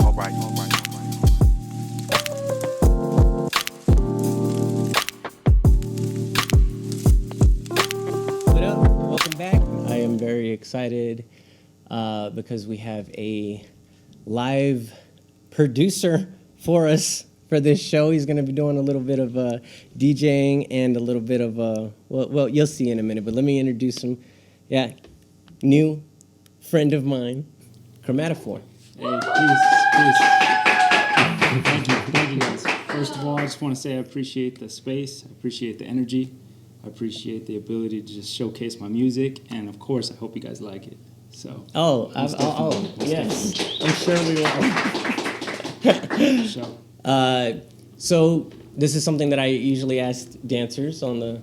What up? Welcome back. I am very excited because we have a live producer for us for this show. He's going to be doing a little bit of DJing and a little bit of, well, you'll see in a minute, but let me introduce him. Yeah, new friend of mine, Chromatophore. Hey, peace. Thank you guys. First of all, I just want to say I appreciate the space, I appreciate the energy, I appreciate the ability to just showcase my music, and of course, I hope you guys like it. So. Yes, I'm sure we will. So this is something that I usually ask dancers on the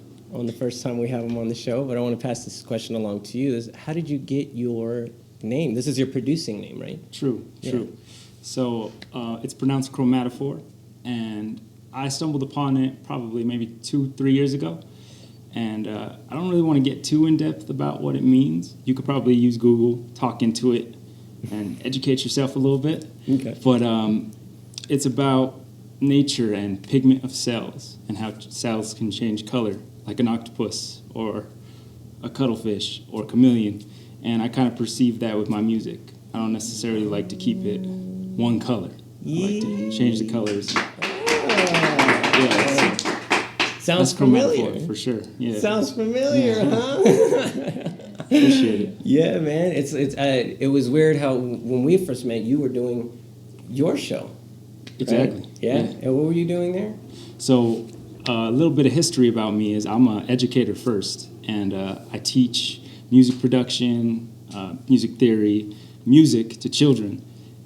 first time we have them on the show, but I want to pass this question along to you. Is how did you get your name? This is your producing name, right? True. So it's pronounced Chromatophore, and I stumbled upon it probably maybe 2-3 years ago. And I don't really want to get too in-depth about what it means. You could probably use Google, talk into it, and educate yourself a little bit. Okay. But it's about nature and pigment of cells and how cells can change color, like an octopus or a cuttlefish or a chameleon. And I kind of perceive that with my music. I don't necessarily like to keep it one color. I like to change the colors. Sounds familiar. For sure. Yeah. Sounds familiar, huh? Appreciate it. Yeah, man. It was weird how when we first met, you were doing your show. Exactly. Right? Yeah. And what were you doing there? So a little bit of history about me is I'm an educator first, and I teach music production, music theory, music to children,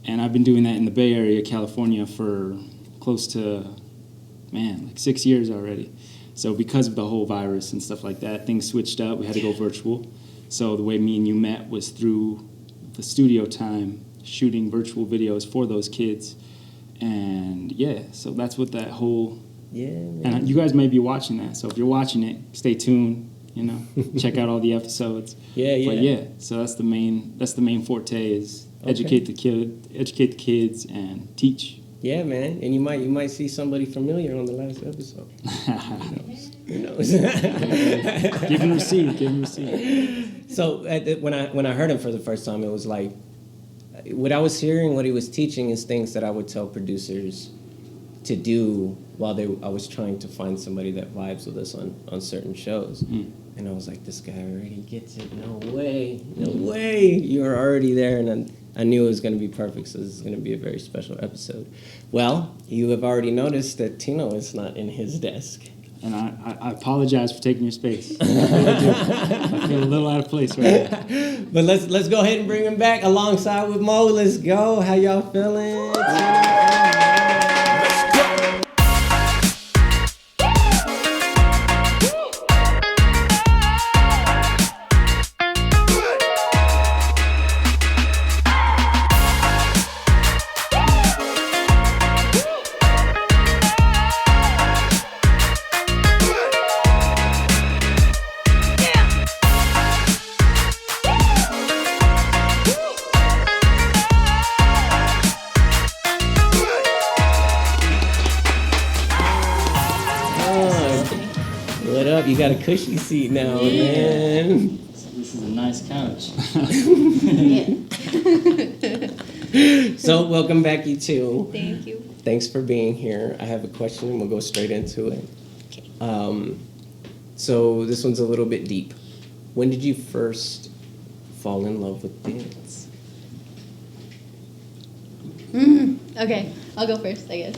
and I've been doing that in the Bay Area, California, for close to, like 6 years already. So because of the whole virus and stuff like that, things switched up. We had to go virtual. So the way me and you met was through the studio time, shooting virtual videos for those kids. And so that's what that whole... Yeah, man. And you guys may be watching that, so if you're watching it, stay tuned, check out all the episodes. But so that's the main forte is educate the kids and teach. Yeah, man, and you might see somebody familiar on the last episode. Who knows? Give and receive. So when I heard him for the first time, it was like what I was hearing, what he was teaching is things that I would tell producers to do while I was trying to find somebody that vibes with us on certain shows. And I was like, this guy already gets it. No way. You're already there. And I knew it was going to be perfect, so this is going to be a very special episode. Well, you have already noticed that Tino is not in his desk. And I apologize for taking your space. I really do. I feel a little out of place right now. But let's go ahead and bring him back alongside with Mo. Let's go. How y'all feeling? You got a cushy seat now, man. This is a nice couch. So, welcome back, you two. Thank you. Thanks for being here. I have a question, and we'll go straight into it. Okay. So, this one's a little bit deep. When did you first fall in love with dance? Okay, I'll go first, I guess.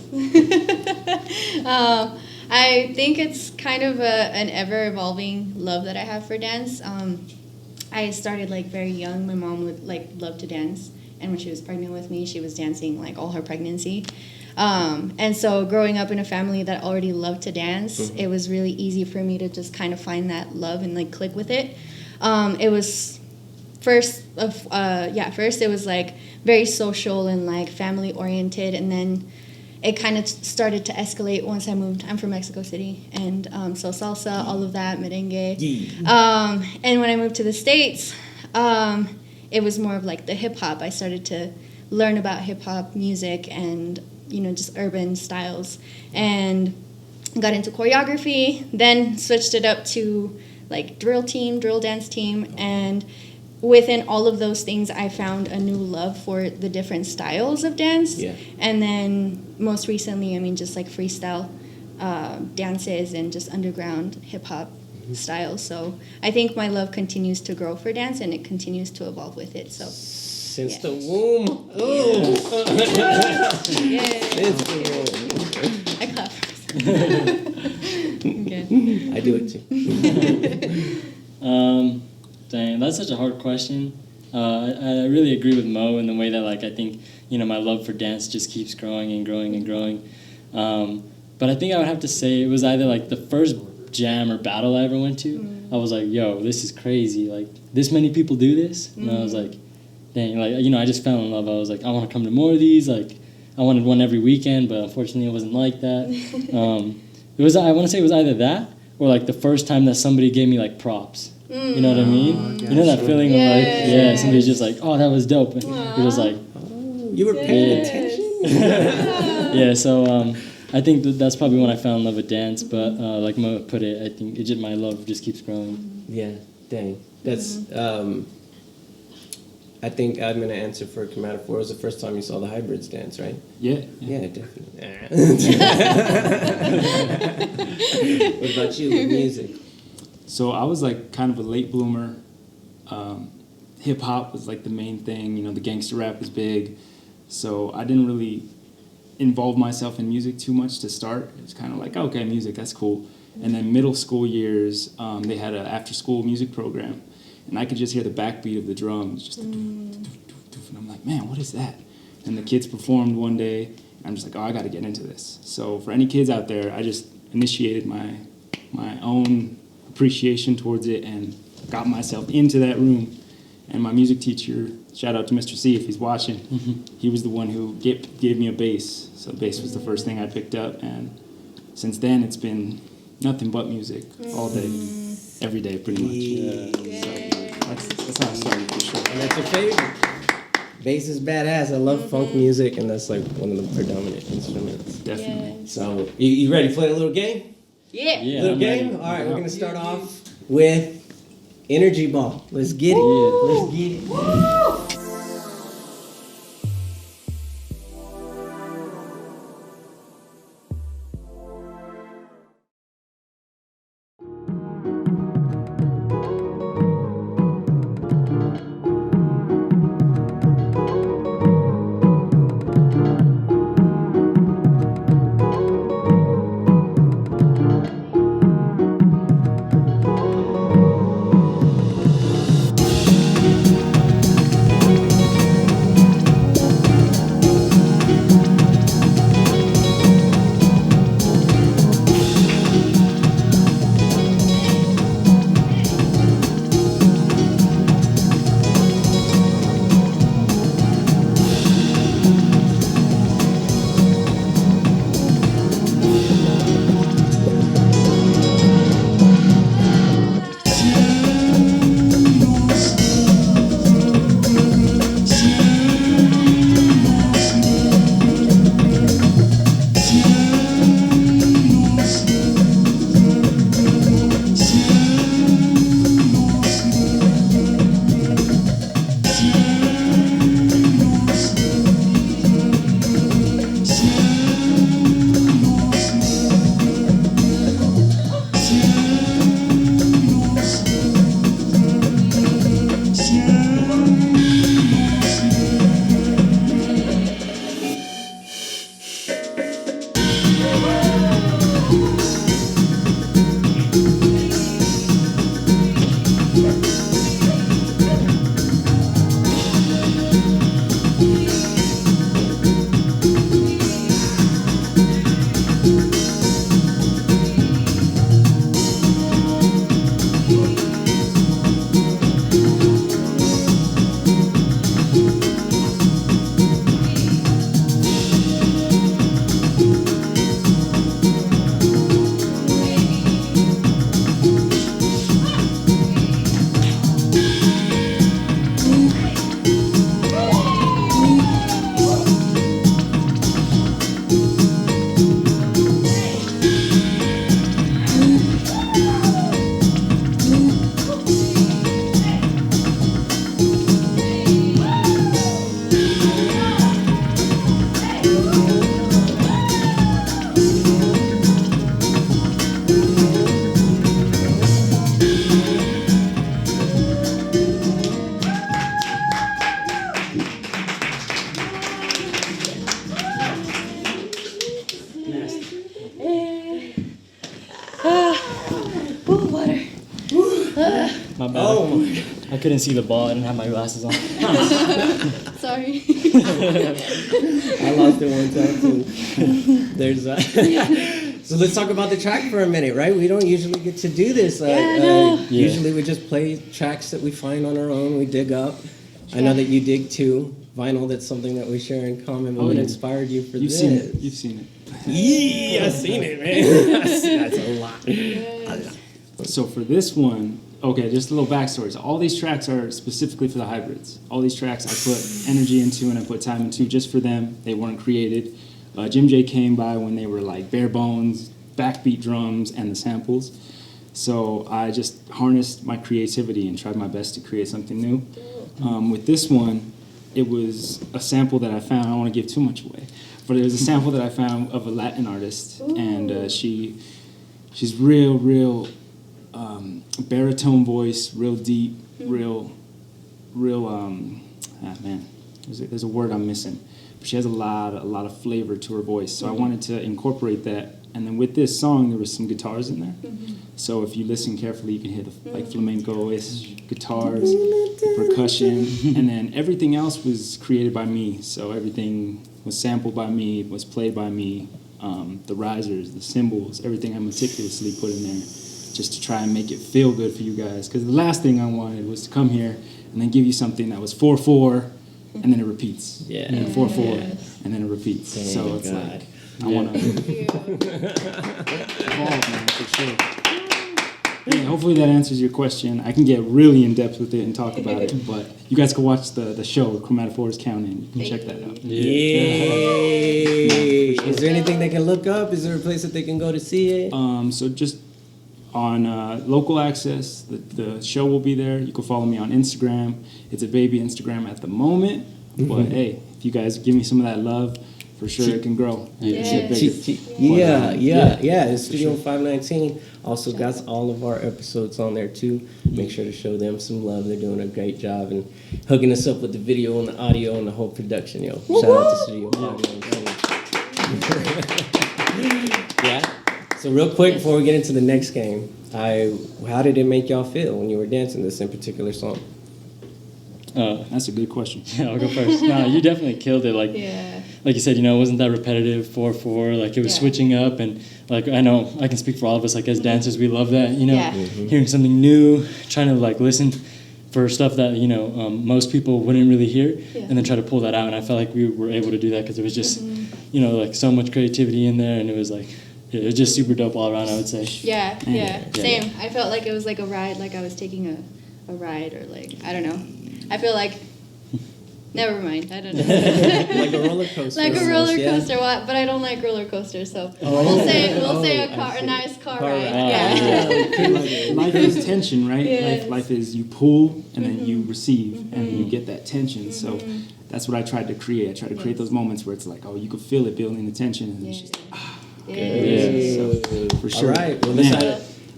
I think it's kind of an ever-evolving love that I have for dance. I started very young. My mom would love to dance, and when she was pregnant with me, she was dancing all her pregnancy. And so growing up in a family that already loved to dance, it was really easy for me to just kind of find that love and click with it. It was first it was very social and family oriented, and then it kind of started to escalate once I moved. I'm from Mexico City, and so salsa, all of that, merengue. And when I moved to the States, it was more of the hip hop. I started to learn about hip hop music and, just urban styles. And got into choreography, then switched it up to like drill dance team, and within all of those things I found a new love for the different styles of dance. Yeah. And then most recently, just like freestyle dances and just underground hip hop styles. So I think my love continues to grow for dance, and it continues to evolve with it. So since the womb. Oh. Since the womb. I clap. Okay. I do it too. Dang, that's such a hard question. I really agree with Mo in the way that, like, I think, my love for dance just keeps growing and growing and growing. But I think I would have to say it was either, like, the first jam or battle I ever went to. I was like, yo, this is crazy. Like, this many people do this? And I was like, dang, like, I just fell in love. I was like, I want to come to more of these. Like, I wanted one every weekend, but unfortunately it wasn't like that. I want to say it was either that or, like, the first time that somebody gave me, like, props. You know what I mean? You know that feeling of, like, somebody's just like, oh, that was dope. And you're just like, oh, you were paying attention? Yeah, so I think that's probably when I fell in love with dance. But like Mo put it, I think my love just keeps growing. Yeah, dang. That's, I think I'm going to answer for Commander 4. It was the first time you saw the hybrids dance, right? Yeah. Yeah, definitely. What about you with music? So I was like kind of a late bloomer. Hip hop was like the main thing. The gangster rap was big. So I didn't really involve myself in music too much to start. It was kind of like, okay, music, that's cool. And then middle school years, they had an after-school music program. And I could just hear the backbeat of the drums, just and I'm like, man, what is that? And the kids performed one day, and I'm just like, oh, I got to get into this. So for any kids out there, I just initiated my own appreciation towards it and got myself into that room. And my music teacher, shout out to Mr. C if he's watching, he was the one who gave me a bass. So bass was the first thing I picked up, and since then it's been nothing but music all day, every day pretty much. That's how I started for sure. And that's your favorite. Bass is badass. I love funk music, and that's like one of the predominant instruments. Definitely. Yes. So, you ready to play a little game? Yeah. Little I'm game? ready. All right, we're going to start off with Energy Ball. Let's get it. Let's get it. Water. My bad. Oh, I couldn't see the ball. I didn't have my glasses on. Sorry. I lost it one time too. There's so let's talk about the track for a minute, right? We don't usually get to do this. Usually we just play tracks that we find on our own, we dig up. I know that you dig too. Vinyl, that's something that we share in common. What inspired you for You've this? seen it. You've seen it. Yeah, I've seen it, man. That's a lot. So for this one, okay, just a little backstory. So all these tracks are specifically for the hybrids. All these tracks I put energy into and I put time into just for them. They weren't created. Jim J came by when they were like bare bones, backbeat drums, and the samples. So I just harnessed my creativity and tried my best to create something new. With this one, it was a sample that I found. I don't want to give too much away, but it was a sample that I found of a Latin artist, and she's real baritone voice, real deep, real man. There's a word I'm missing, but she has a lot of flavor to her voice. So I wanted to incorporate that, and then with this song there was some guitars in there. So if you listen carefully, you can hear the like flamenco-ish guitars, percussion, and then everything else was created by me. So everything was sampled by me, was played by me. The risers, the cymbals, everything I meticulously put in there, just to try and make it feel good for you guys. Because the last thing I wanted was to come here and then give you something that was 4/4, and then it repeats. Yeah. And then 4/4, and then it repeats. So it's like I want to evolve, man, for sure. Yeah, hopefully that answers your question. I can get really in depth with it and talk about it, but you guys can watch the show, Chromatophores Counting. You can check that out. Yay! Is there anything they can look up? Is there a place that they can go to see it? So just on local access, the show will be there. You can follow me on Instagram. It's a baby Instagram at the moment, but hey, if you guys give me some of that love, for sure it can grow. And get bigger. Yeah. It's Studio 519. Also got all of our episodes on there too. Make sure to show them some love. They're doing a great job and hooking us up with the video and the audio and the whole production, yo. Shout out to Studio 519. Yeah. So real quick before we get into the next game, how did it make y'all feel when you were dancing this in particular song? That's a good question. Yeah, I'll go first. No, you definitely killed it. Like you said, it wasn't that repetitive 4/4. Like it was switching up, and like I know I can speak for all of us. Like as dancers, we love that. Hearing something new, trying to like listen for stuff that most people wouldn't really hear, and then try to pull that out. And I felt like we were able to do that because it was just like so much creativity in there, and it was like it was just super dope all around. I would say. Yeah. Same. I felt like it was like a ride, like I was taking a ride, or like I don't know. I feel like. Never mind. I don't know. Like a roller coaster. Like a roller coaster, but I don't like roller coasters, so we'll say a nice car ride. Yeah. Life is tension, right? Yes. Life is you pull and then you receive and you get that tension. So that's what I tried to create. I tried to create those moments where it's like, oh, you could feel it building the tension, and it's just so for sure. All right. Well,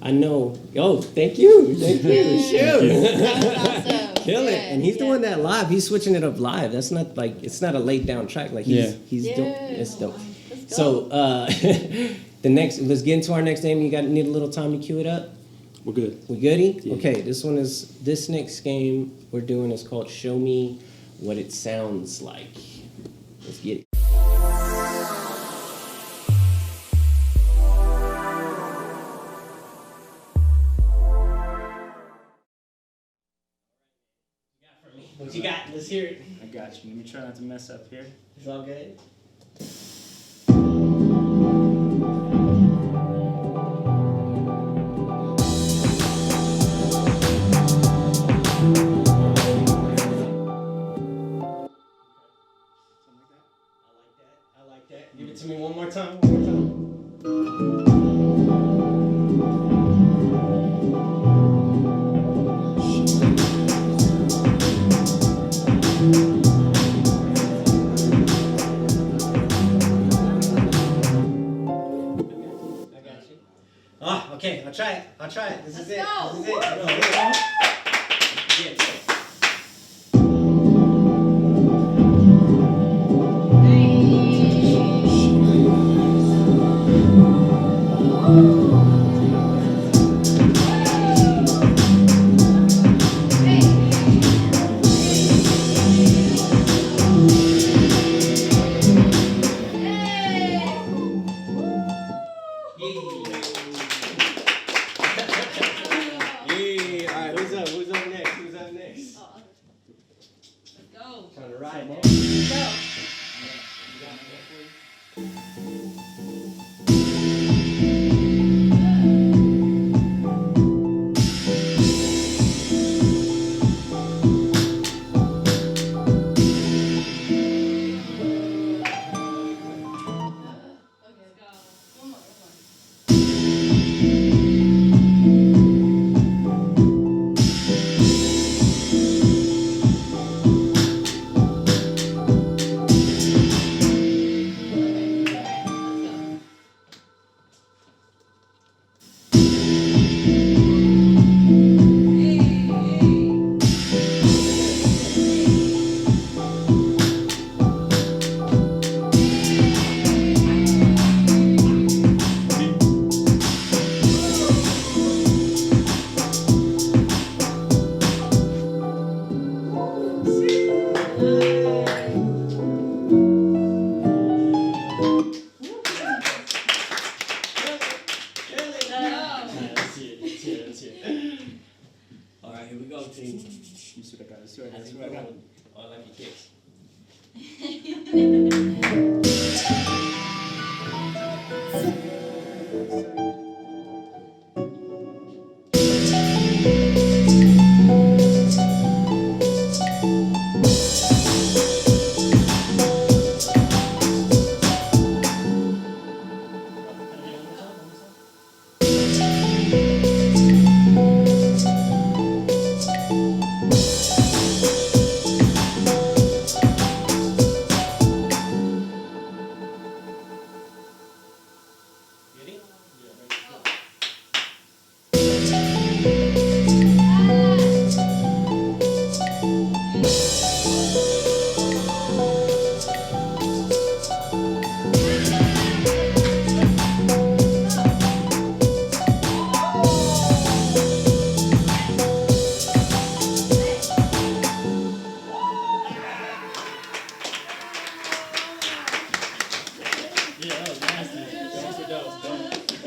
I know. Oh, thank you. Shoot. That was awesome. Kill it. And he's doing that live. He's switching it up live. That's not like, it's not a laid down track. Like he's dope. It's dope. So let's get into our next game. You need a little time to cue it up? We're good. We goody? Yeah. Okay, this next game we're doing is called Show Me What It Sounds Like. Let's get it. What you got? Let's hear it. I got you. Let me try not to mess up here. It's all good. I like that. Give it to me one more time. Okay, I'll try it. This is it. Let's go. This is it. Yeah. Hey, all right, who's up? Who's up next? Let's go. Trying to ride, man. Go. All right, here we go, team. You should have got it. I think we're going. Oh, I like your kicks. Ready? Yeah, that was nasty. Super dope. Thank you.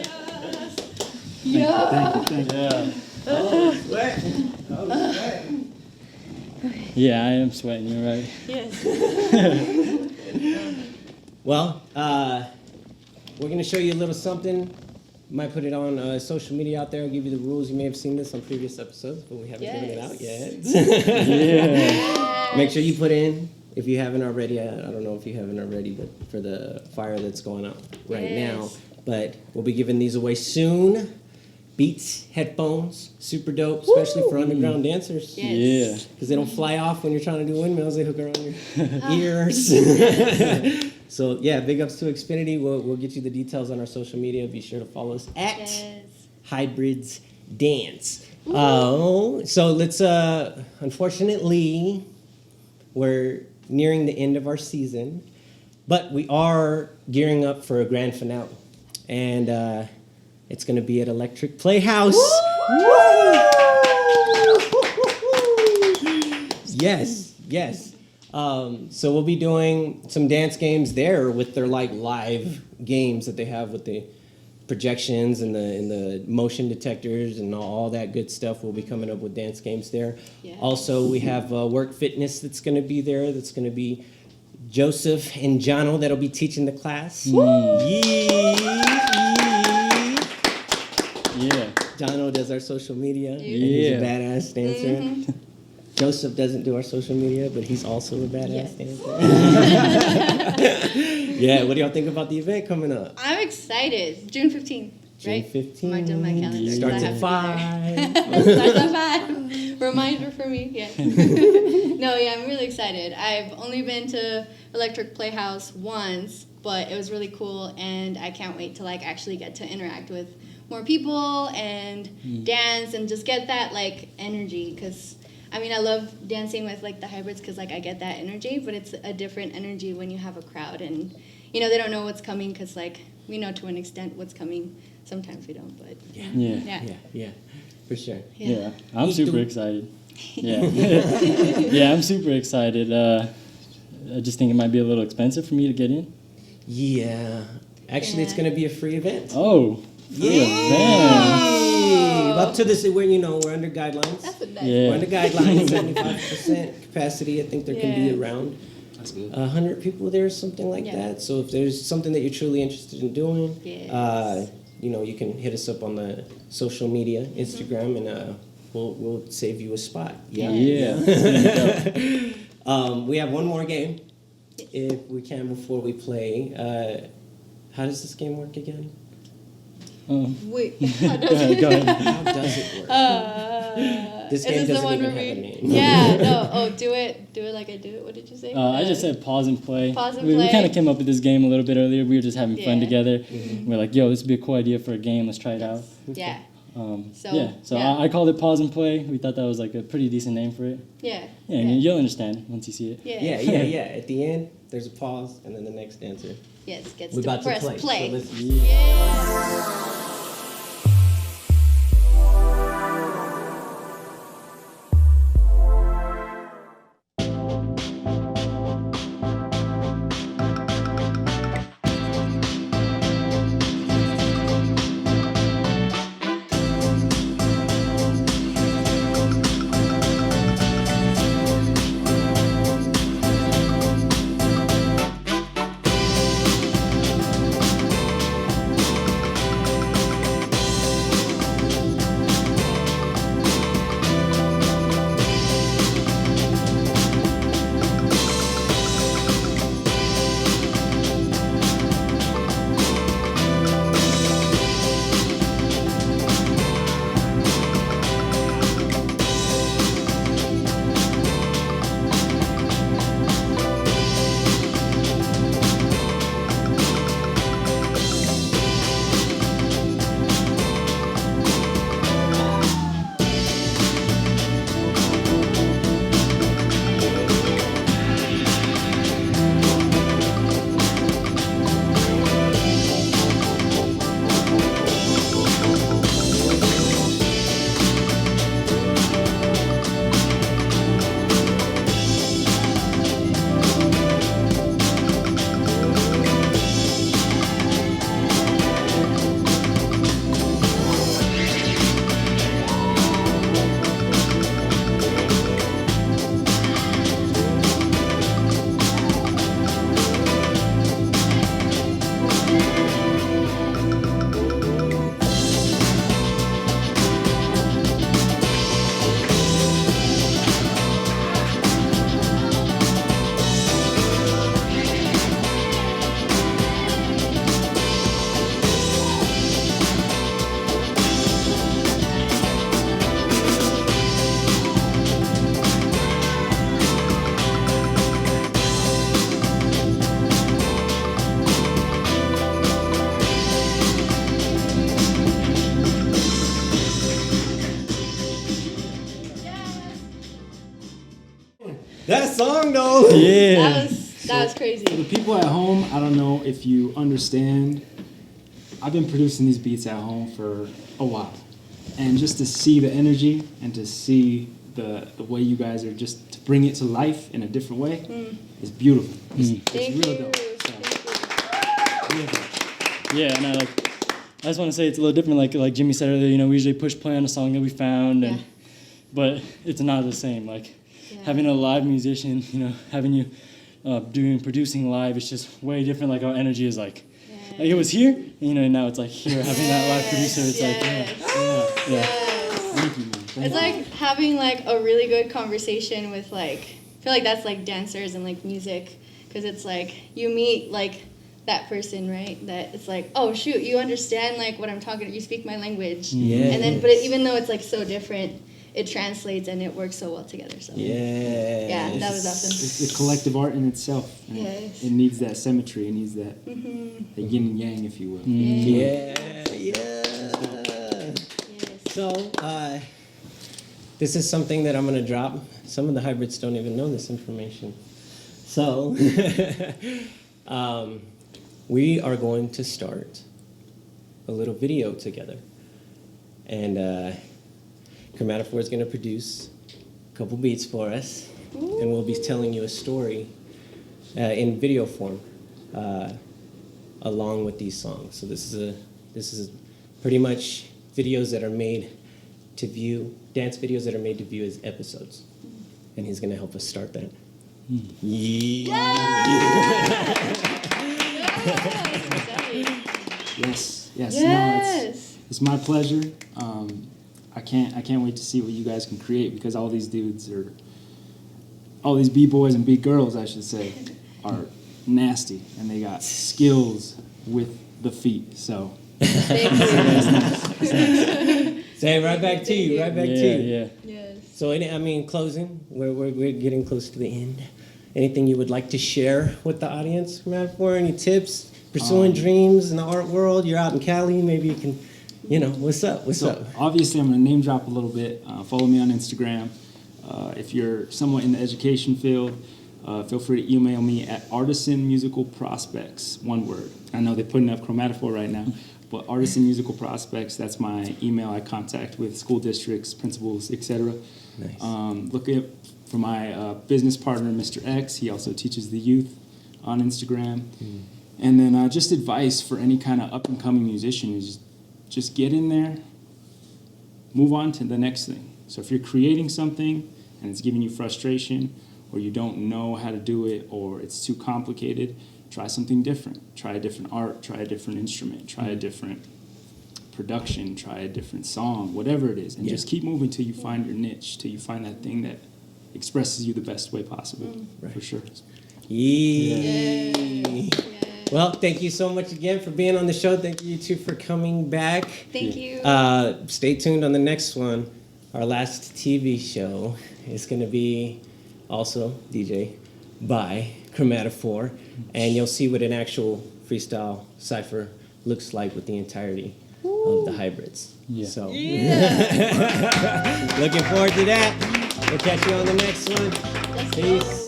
Yeah. Yeah, I am sweating. You're right. Yes. Well, we're going to show you a little something. Might put it on social media out there. I'll give you the rules. You may have seen this on previous episodes, but we haven't given it out yet. Yeah. Make sure you put in, if you haven't already, I don't know if you haven't already, but for the fire that's going on right now. Yes. But we'll be giving these away soon. Beats, headphones, super dope, especially for underground dancers. Yes. Because they don't fly off when you're trying to do windmills, they hook around your ears. So yeah, big ups to Xfinity. We'll get you the details on our social media. Be sure to follow us at Yes. Hybrids Dance. So let's, unfortunately, we're nearing the end of our season, but we are gearing up for a grand finale. And it's going to be at Electric Playhouse. Yes, yes. So we'll be doing some dance games there with their like live games that they have with the projections and the motion detectors and all that good stuff. We'll be coming up with dance games there. Yes. Also, we have Work Fitness that's going to be there. That's going to be Joseph and Jono that'll be teaching the class. Yeah. Jono does our social media. And he's Yeah. a badass dancer. Joseph doesn't do our social media, but he's also a badass dancer. Yeah, what do y'all think about the event coming up? I'm excited. June 15th. June Right? 15th. Marked on my calendar. Starts I at have 5. to be there. Starts at 5. Reminder for me. Yeah. No, yeah, I'm really excited. I've only been to Electric Playhouse once, but it was really cool, and I can't wait to like actually get to interact with more people and dance and just get that like energy. Because I mean, I love dancing with like the hybrids because like I get that energy, but it's a different energy when you have a crowd and you know they don't know what's coming because like we know to an extent what's coming. Sometimes we don't, but Yeah, for sure. Yeah, I'm super excited. Yeah, yeah, I'm super excited. I just think it might be a little expensive for me to get in. Yeah. Actually, it's going to be a free event. Oh, free event. Up to this, we're under guidelines. that's a nice. Yeah. We're under guidelines, 75% capacity. I think there can be around That's good. 100 people there, something like that. So if there's something that you're truly interested in doing, you can hit us up on the social media, Instagram, and we'll save you a spot. Yeah. We have one more game, if we can, before we play. How does this game work again? Wait, how does it? Go ahead. How does it work? This game is this the doesn't one even where have a we? name. Yeah, no. Oh, do it like I do it. What did you say? I just said pause and play. Pause and We play. kind of came up with this game a little bit earlier. We were just having fun Yeah. together. We're like, yo, this would be a cool idea for a game. Let's try it out. Yeah. So I called it pause and play. We thought that was like a pretty decent name for it. Yeah. Yeah, and you'll understand once you see it. Yeah. At the end, there's a pause, and then the next answer. Yes, gets We're to about to press play. play. So let's, Yeah. that song, though. Yeah. That was crazy. For the people at home, I don't know if you understand. I've been producing these beats at home for a while. And just to see the energy and to see the way you guys are just to bring it to life in a different way is beautiful. It's Thank real you. dope. So, Yeah, and I just want to say it's a little different. Like Jimmy said earlier, we usually push play on a song that we found, but it's not the same. Like having a live musician, having you producing live, it's just way different. Like our energy is like it was here, and now it's like here having that live producer. It's Yes. thank you, man. Thank It's you. like having like a really good conversation with like, I feel like that's like dancers and like music, because it's like you meet like that person, right? That it's like, oh shoot, you understand like what I'm talking. You speak my language. Yeah. And then, even though it's like so different, it translates and it works so well together. So yeah, that was awesome. It's a collective art in itself. And Yes. It needs that symmetry. It needs that the yin and yang, if you will. Yeah. So, this is something that I'm going to drop. Some of the hybrids don't even know this information. So, we are going to start a little video together. And Chromatophore is going to produce a couple beats for us. Ooh. And we'll be telling you a story in video form along with these songs. So this is pretty much videos that are made to view, dance videos that are made to view as episodes. And he's going to help us start that. Yeah! Yes. Yes. No, it's my pleasure. I can't wait to see what you guys can create, because all these dudes are, all these b-boys and b-girls, I should say, are nasty, and they got skills with the feet. So Thank you. Say right back to you. Right back to you. Yeah. Yes. So, closing. We're getting close to the end. Anything you would like to share with the audience, Chromatophore? Any tips? Pursuing dreams in the art world? You're out in Cali. Maybe you can, what's up? What's up? Obviously, I'm going to name drop a little bit. Follow me on Instagram. If you're somewhat in the education field, feel free to email me at Artisan Musical Prospects, one word. I know they're putting up Chromatophore right now, but Artisan Musical Prospects, that's my email. I contact with school districts, principals, etc. Nice. Look for my business partner, Mr. X. He also teaches the youth on Instagram. And then just advice for any kind of up-and-coming musician is just get in there, move on to the next thing. So if you're creating something and it's giving you frustration, or you don't know how to do it, or it's too complicated, try something different. Try a different art, try a different instrument, try a different production, try a different song, whatever it is. And just keep moving till you find your niche, till you find that thing that expresses you the best way possible, for sure. Yay. Well, thank you so much again for being on the show. Thank you two for coming back. Thank you. Stay tuned on the next one. Our last TV show is going to be also DJ by Chromatophore, and you'll see what an actual freestyle cipher looks like with the entirety of the hybrids. Yeah. So, looking forward to that. We'll catch you on the next one. Let's Peace.